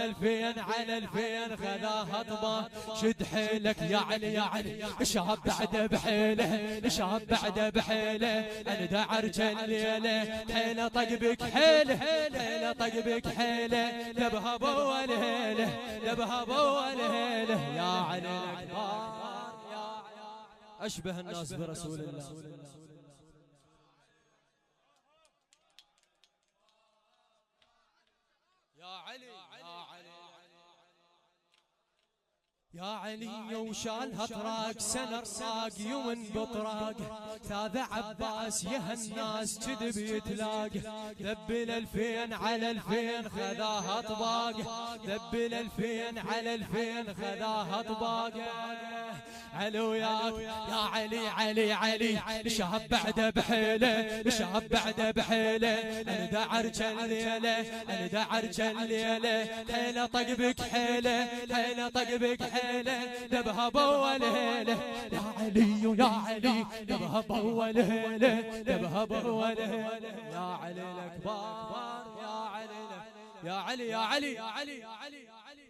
الفين على الفين خذاها طبا. شد حيلك يا علي يا علي، شاب بعده بحيله، شاب بعده بحيله. انا دعرج الليله حيله طق بك حيله، حيله طق بك حيله. لبها بول هيله، لبها بول هيله. يا علي الاكبر يا اشبه الناس برسول الله. يا علي يا علي يا علي وشالها طراق سنة طراق يوم بطراق. هذا عباس يا الناس كذب يتلاق. ذبل الفين على الفين خذاها طباق، ذبل الفين على الفين خذاها طباق. علو يا علي علي علي، شاب بعده بحيله، شاب بعده بحيله. انا دعرج الليله، انا دعرج الليله. حيله طق بك حيله، حيله طق بك حيله. لبها بول هيله يا علي يا علي، لبها بول هيله، لبها بول هيله. يا علي الاكبر يا علي يا علي يا علي يا علي يا علي يا علي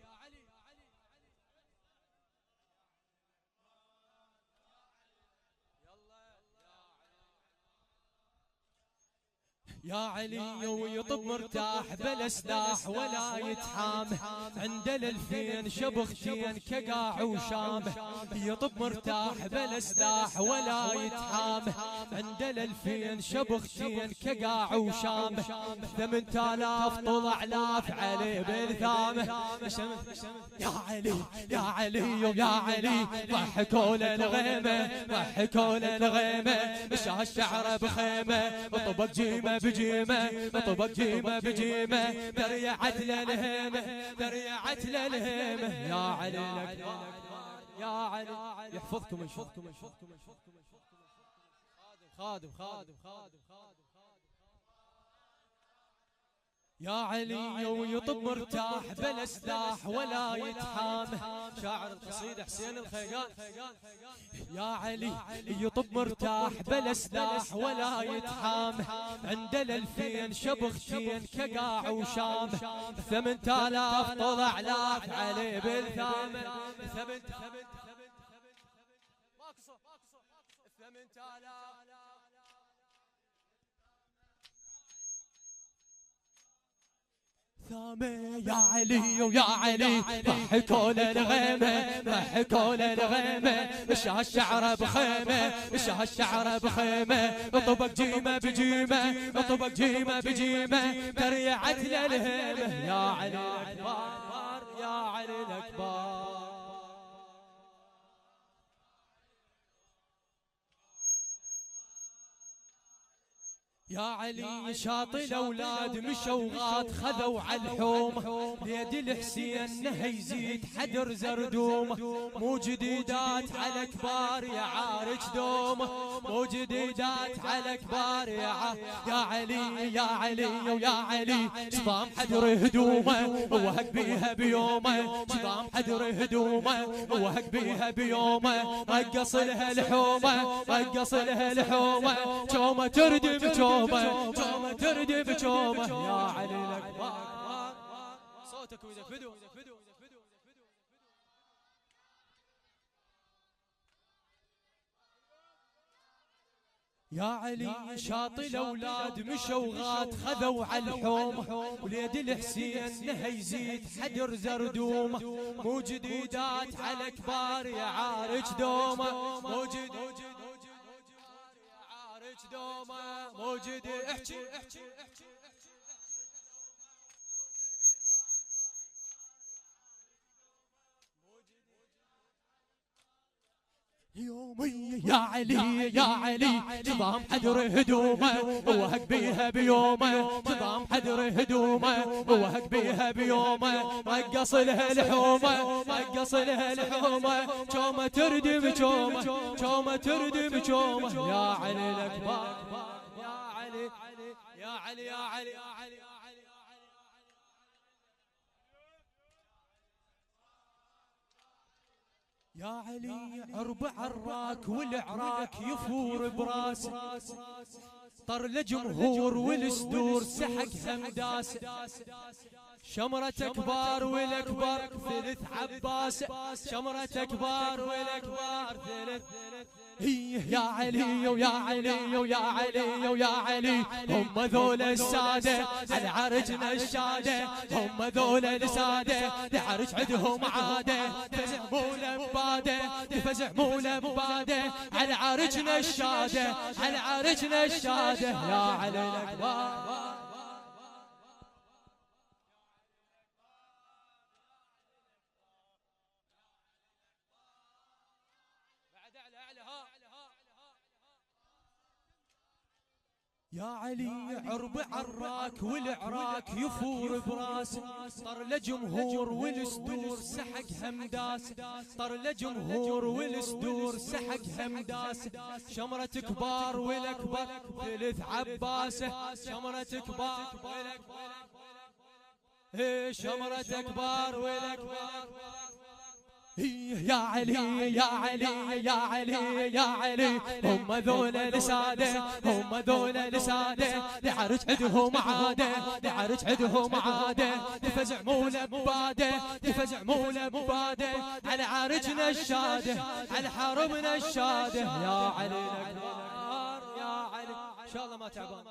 يا علي. ويطب مرتاح بلا سلاح ولا يتحامه. عند الالفين شبختين كقاع وشامه. يطب مرتاح بلا سلاح ولا يتحامه. عند الالفين شبختين كقاع وشامه. 8000 طلع لاف علي بالثامه. يا علي يا علي يا علي، ضحكوا للغيمه، ضحكوا للغيمه. مشى الشعر بخيمه، طبق جيمه بجيمه، طبق جيمه بجيمه. دريعت للهيمه، دريعت للهيمه. يا علي الاكبر يا علي، يحفظكم يحفظكم يحفظكم خادم خادم خادم خادم. يا علي ويطب مرتاح بلا سلاح ولا يتحامه. شاعر القصيدة حسين الخيقان. يا علي يطب مرتاح بلا سلاح ولا يتحامه. عند الالفين شبختين كقاع وشامه. 8000 طلع لاف عليه بالثامه. 8000 ثامي. يا علي ويا علي، ضحكوا للغيمه، ضحكوا للغيمه. مشى الشعر بخيمه، مشى الشعر بخيمه. طبق جيمه بجيمه، طبق جيمه بجيمه. تريعت للهيمه. يا علي الاكبر يا علي الاكبر. يا علي شاطي الاولاد مشوا غاد خذوا على الحوم. ليد الحسين نهي يزيد حدر زردوم. مو جديدات على كبار يا عارج دوم، مو جديدات على كبار يا علي يا علي ويا علي. صدام حدر هدومه وهق بيها بيومه، صدام حدر هدومه وهق بيها بيومه. رقص لها الحومه، رقص لها الحومه. جومه تردم جومه، جومه تردم جومه. يا علي الاكبر صوتك واذا فدو. يا علي شاطي الاولاد مشوا غاد خذوا على الحوم. وليد الحسين نهي يزيد حدر زردوم. مو جديدات على كبار يا عارج دومه، مو جديد دومه. موجود احكي احكي احكي يومي يا علي يا علي. صدام حدر هدومه وهق بيها بيومه، صدام حدر هدومه وهق بيها بيومه. رقص لها الحومه، رقص لها الحومه. جومه تردم جومه، جومه تردم جومه. يا علي الاكبر يا علي يا علي يا علي يا علي. يا علي عرب عراك والعراك يفور براس. طر لجمهور والسدور سحق همداس. شمرة كبار والكبار ثلث عباس، شمرة كبار والكبار ثلث. يا علي ويا علي ويا علي ويا علي، هم ذول السادة على عرجنا الشادة، هم ذول السادة لعرج عندهم عادة، فزع مو لبادة فزع مو لبادة على عرجنا الشادة، على عرجنا الشادة. يا علي الأكبر يا علي عرب عراك والعراك يفور براس، طر لجمهور والسدور سحق همداس، طر لجمهور والسدور سحق همداس. شمرة كبار والاكبر ثلث عباسه، شمرة كبار والاكبر شمرة كبار والاكبر. يا علي يا علي يا علي يا علي، هم ذول السادة هم ذول السادة لعرج عندهم عادة، لعرج عندهم عادة فزع مو لبادة فزع مو لبادة على عرجنا الشادة، على حرمنا الشادة. يا علي الأكبر يا علي، إن شاء الله ما تعبان.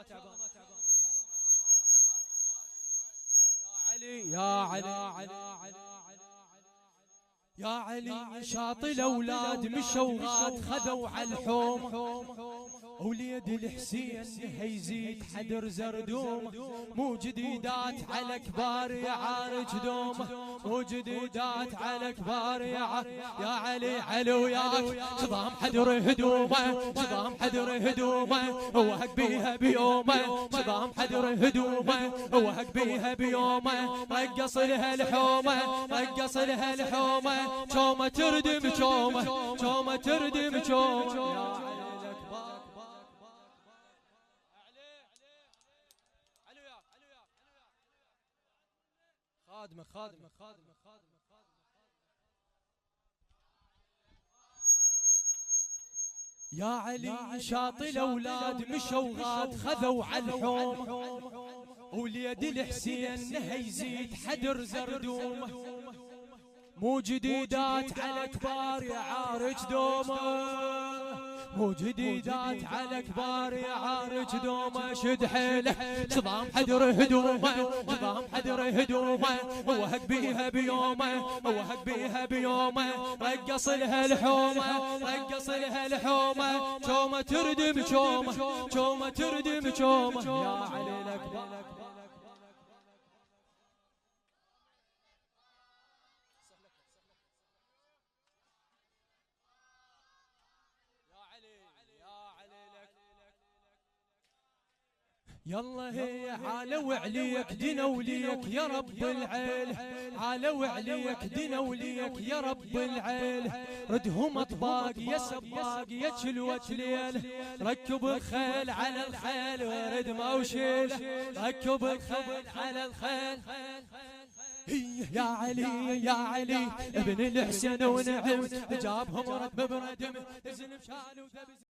يا علي يا علي شاطي الأولاد مشوا غاد خذوا على الحوم، وليد الحسين هيزيد حدر زردوم، مو جديدات على كبار يا عارج دوم، مو جديدات على كبار يا علي علي وياك صدام حدر هدومه، صدام حدر هدومه وهق بيها بيومه، صدام حدر هدومه وهق بيها بيومه، رقص لها الحومه رقص لها الحومه، شومة تردم شومة شومة تردم شومة. يا علي الأكبر خادمة خادمة خادمة خادمة. يا علي شاطي الأولاد مشوا غاد خذوا على الحوم، وليد الحسين هيزيد حدر زردوم، مو جديدات على كبار يا عارج دومه، مو جديدات على كبار يا عارج دومه. شد حيله صدام حدر هدومه صدام حدر هدومه وهق بيها بيومه وهق بيها بيومه، رقص لها الحومه رقص لها الحومه، شومه تردم شومه شومه تردم شومه. يا علي الأكبر يلا هي عالوا عليك دنوا ليك يا رب العيل، عالوا عليك دنوا ليك يا رب العيل، ردهم اطباق يا سباق يا شلوة ليل، ركب الخيل على الخيل ورد ما وشيل، ركب الخيل على الخيل. يا علي يا علي ابن الحسين ونعم، جابهم رد ببردم زلم شالوا